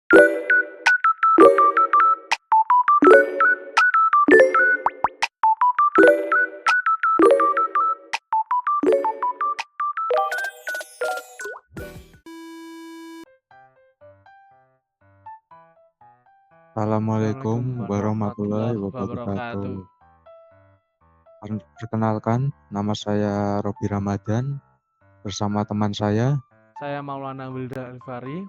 Assalamualaikum Assalamualaikum warahmatullahi warahmatullahi wabarakatuh. wabarakatuh. Perkenalkan, nama saya Robi Ramadan bersama teman saya. Saya Maulana Wilda Alfari.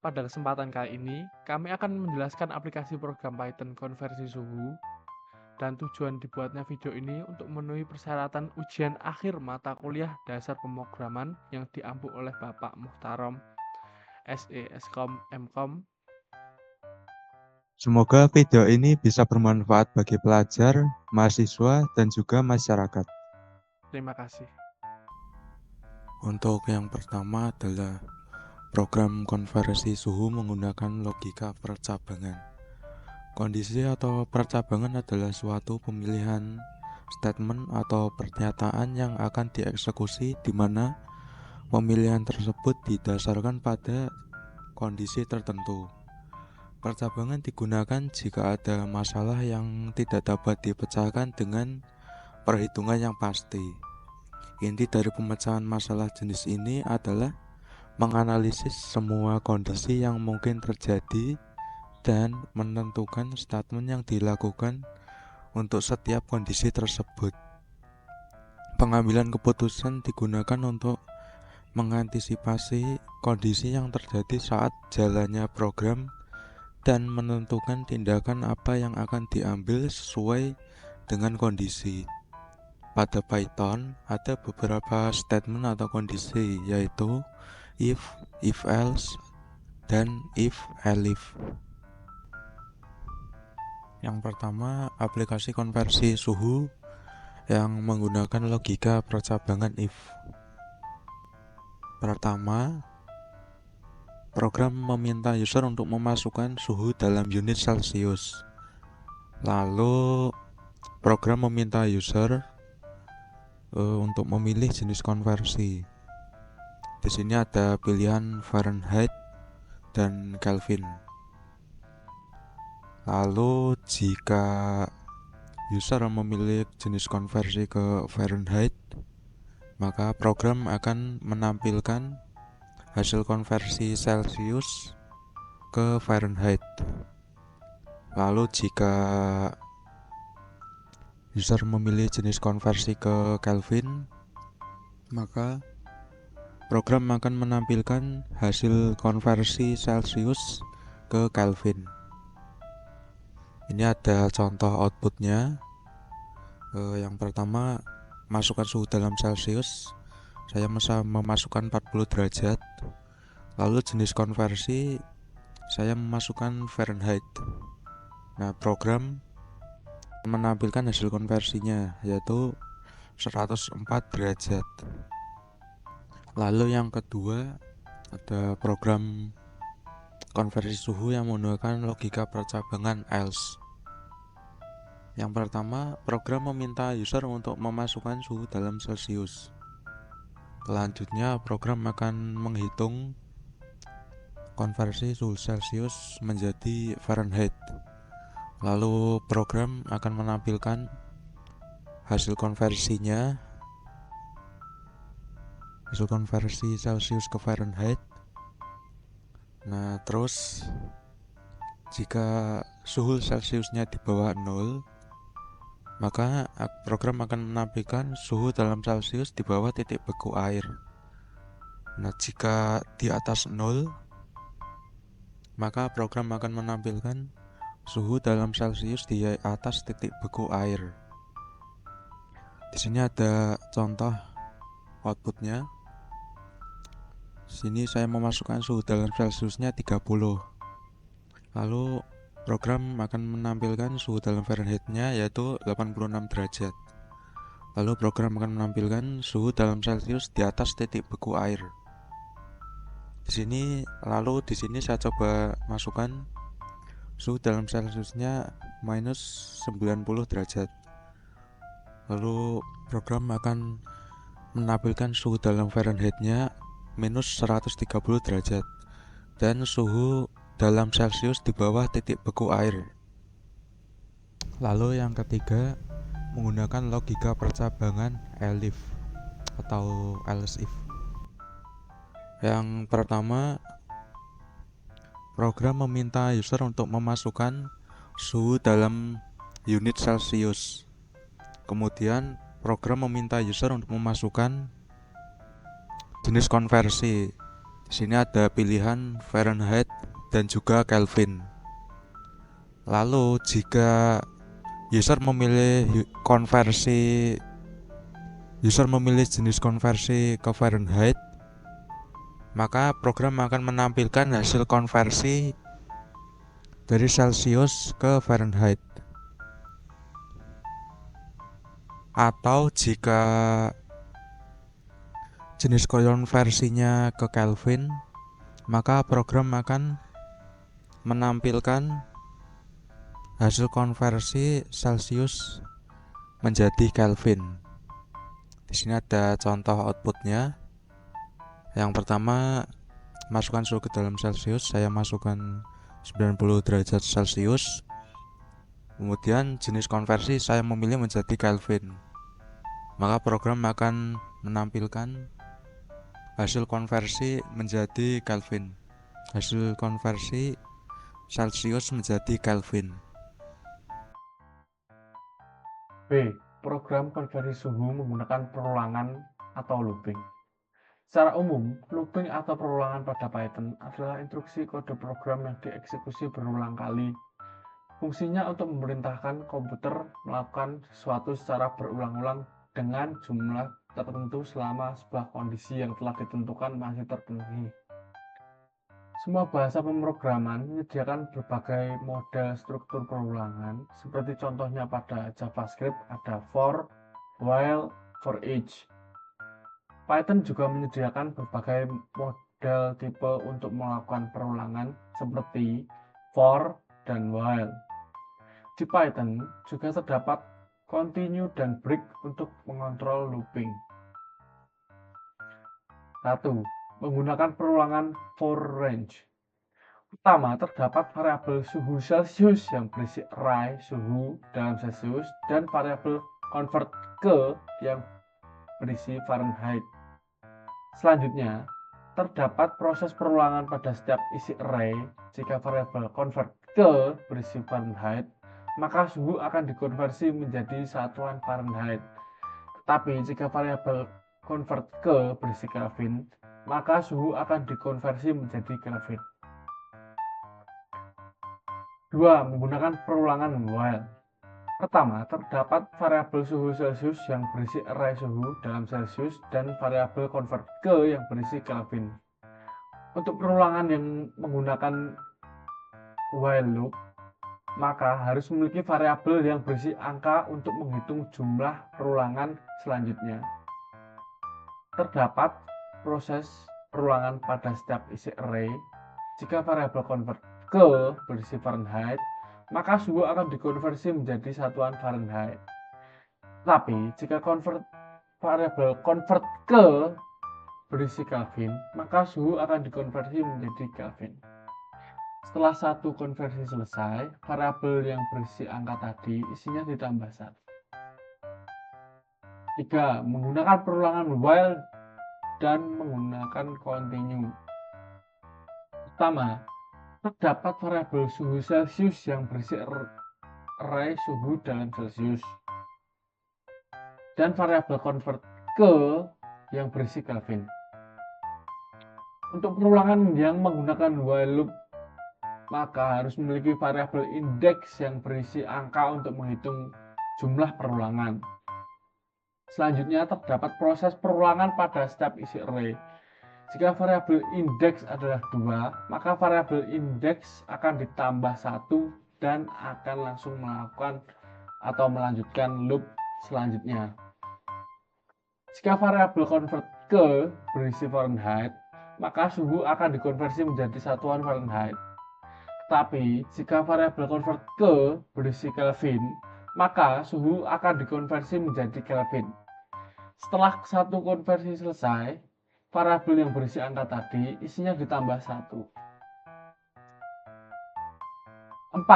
Pada kesempatan kali ini, kami akan menjelaskan aplikasi program Python konversi suhu dan tujuan dibuatnya video ini untuk memenuhi persyaratan ujian akhir mata kuliah dasar pemrograman yang diampu oleh Bapak Muhtarom SE Skom Mkom. Semoga video ini bisa bermanfaat bagi pelajar, mahasiswa, dan juga masyarakat. Terima kasih. Untuk yang pertama adalah program konversi suhu menggunakan logika percabangan. Kondisi atau percabangan adalah suatu pemilihan statement atau pernyataan yang akan dieksekusi di mana pemilihan tersebut didasarkan pada kondisi tertentu. Percabangan digunakan jika ada masalah yang tidak dapat dipecahkan dengan perhitungan yang pasti. Inti dari pemecahan masalah jenis ini adalah menganalisis semua kondisi yang mungkin terjadi dan menentukan statement yang dilakukan untuk setiap kondisi tersebut. Pengambilan keputusan digunakan untuk mengantisipasi kondisi yang terjadi saat jalannya program dan menentukan tindakan apa yang akan diambil sesuai dengan kondisi. Pada Python ada beberapa statement atau kondisi, yaitu if, if else, dan if elif. Yang pertama, aplikasi konversi suhu yang menggunakan logika percabangan if. Pertama, program meminta user untuk memasukkan suhu dalam unit Celcius. Lalu, program meminta user untuk memilih jenis konversi. Di sini ada pilihan Fahrenheit dan Kelvin. Lalu jika user memilih jenis konversi ke Fahrenheit, maka program akan menampilkan hasil konversi Celcius ke Fahrenheit. Lalu jika user memilih jenis konversi ke Kelvin, maka program akan menampilkan hasil konversi Celcius ke Kelvin. Ini ada contoh outputnya. Yang pertama, masukkan suhu dalam Celcius. Saya bisa memasukkan 40 derajat. Lalu jenis konversi, saya memasukkan Fahrenheit. Nah, program menampilkan hasil konversinya, yaitu 104 derajat. Lalu yang kedua, ada program konversi suhu yang menggunakan logika percabangan else. Yang pertama, program meminta user untuk memasukkan suhu dalam Celcius. Selanjutnya, program akan menghitung konversi suhu Celcius menjadi Fahrenheit. Lalu program akan menampilkan hasil konversinya, hasil konversi Celcius ke Fahrenheit. Nah, terus jika suhu Celciusnya di bawah 0, maka program akan menampilkan suhu dalam Celcius di bawah titik beku air. Nah, jika di atas 0, maka program akan menampilkan suhu dalam Celcius di atas titik beku air. Di sini ada contoh outputnya. Sini saya memasukkan suhu dalam Celciusnya 30. Lalu program akan menampilkan suhu dalam Fahrenheitnya yaitu 86 derajat. Lalu program akan menampilkan suhu dalam Celcius di atas titik beku air. Di sini saya coba masukkan suhu dalam Celciusnya minus 90 derajat. Lalu program akan menampilkan suhu dalam Fahrenheitnya minus 130 derajat dan suhu dalam Celcius di bawah titik beku air. Lalu yang ketiga, menggunakan logika percabangan ELIF atau else if. Yang pertama, program meminta user untuk memasukkan suhu dalam unit Celcius. Kemudian program meminta user untuk memasukkan jenis konversi. Di sini ada pilihan Fahrenheit dan juga Kelvin. Lalu jika user memilih jenis konversi ke Fahrenheit, maka program akan menampilkan hasil konversi dari Celcius ke Fahrenheit. Atau jika jenis konversinya ke Kelvin, maka program akan menampilkan hasil konversi Celcius menjadi Kelvin. Di sini ada contoh outputnya. Yang pertama, masukkan suhu ke dalam Celcius. Saya masukkan 90 derajat Celcius. Kemudian jenis konversi saya memilih menjadi Kelvin. Maka program akan menampilkan hasil konversi menjadi Kelvin. Hasil konversi Celcius menjadi Kelvin. B. Program konversi suhu menggunakan perulangan atau looping. Secara umum, looping atau perulangan pada Python adalah instruksi kode program yang dieksekusi berulang kali. Fungsinya untuk memerintahkan komputer melakukan sesuatu secara berulang-ulang dengan jumlah tertentu selama sebuah kondisi yang telah ditentukan masih terpenuhi. Semua bahasa pemrograman menyediakan berbagai model struktur perulangan, seperti contohnya pada JavaScript ada for, while, for each. Python juga menyediakan berbagai model tipe untuk melakukan perulangan, seperti for dan while. Di Python juga terdapat continue dan break untuk mengontrol looping. 1. Menggunakan perulangan for range. Pertama, terdapat variabel suhu Celcius yang berisi array suhu dalam Celcius dan variabel convert ke yang berisi Fahrenheit. Selanjutnya, terdapat proses perulangan pada setiap isi array. Jika variabel convert ke berisi Fahrenheit, maka suhu akan dikonversi menjadi satuan Fahrenheit. Tetapi jika variabel convert ke berisi Kelvin, maka suhu akan dikonversi menjadi Kelvin. 2. Menggunakan perulangan while. Pertama, terdapat variabel suhu Celcius yang berisi array suhu dalam Celcius dan variabel convert ke yang berisi Kelvin. Untuk perulangan yang menggunakan while loop, maka harus memiliki variabel yang berisi angka untuk menghitung jumlah perulangan selanjutnya. Terdapat proses perulangan pada setiap isi array. Jika variabel convert ke berisi Fahrenheit, maka suhu akan dikonversi menjadi satuan Fahrenheit. Tapi jika variabel convert ke berisi Kelvin, maka suhu akan dikonversi menjadi Kelvin. Setelah satu konversi selesai, variabel yang berisi angka tadi isinya ditambah 1. 3. Menggunakan perulangan while dan menggunakan continue. Pertama, terdapat variabel suhu Celcius yang berisi array suhu dalam Celcius dan variabel convert ke yang berisi Kelvin. Untuk perulangan yang menggunakan while loop, maka harus memiliki variabel index yang berisi angka untuk menghitung jumlah perulangan. Selanjutnya terdapat proses perulangan pada setiap isi array. Jika variabel index adalah 2, maka variabel index akan ditambah 1 dan akan langsung melakukan atau melanjutkan loop selanjutnya. Jika variabel convert ke berisi Fahrenheit, maka suhu akan dikonversi menjadi satuan Fahrenheit. Tetapi jika variabel convert ke berisi Kelvin, maka suhu akan dikonversi menjadi Kelvin. Setelah satu konversi selesai, variabel yang berisi angka tadi isinya ditambah 1. 4.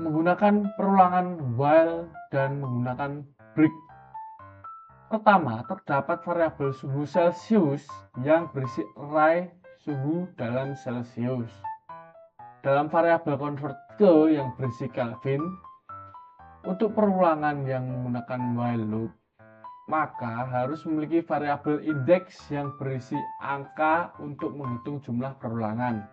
Menggunakan perulangan while dan menggunakan break. Pertama, terdapat variabel suhu Celcius yang berisi array suhu dalam Celsius. Dalam variabel convert ke yang berisi Kelvin, untuk perulangan yang menggunakan while loop, maka harus memiliki variabel indeks yang berisi angka untuk menghitung jumlah perulangan.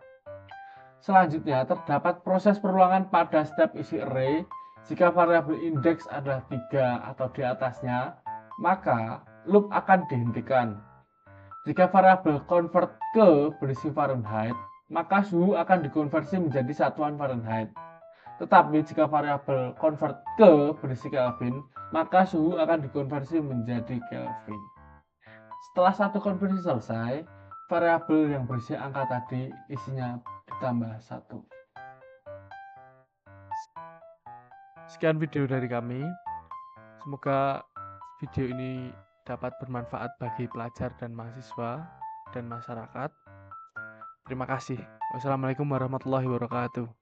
Selanjutnya, terdapat proses perulangan pada step isi array. Jika variabel indeks adalah 3 atau di atasnya, maka loop akan dihentikan. Jika variabel convert ke berisi Fahrenheit, maka suhu akan dikonversi menjadi satuan Fahrenheit. Tetapi jika variabel convert ke berisi Kelvin, maka suhu akan dikonversi menjadi Kelvin. Setelah satu konversi selesai, variabel yang berisi angka tadi isinya ditambah 1. Sekian video dari kami. Semoga video ini dapat bermanfaat bagi pelajar dan mahasiswa dan masyarakat. Terima kasih. Wassalamualaikum warahmatullahi wabarakatuh.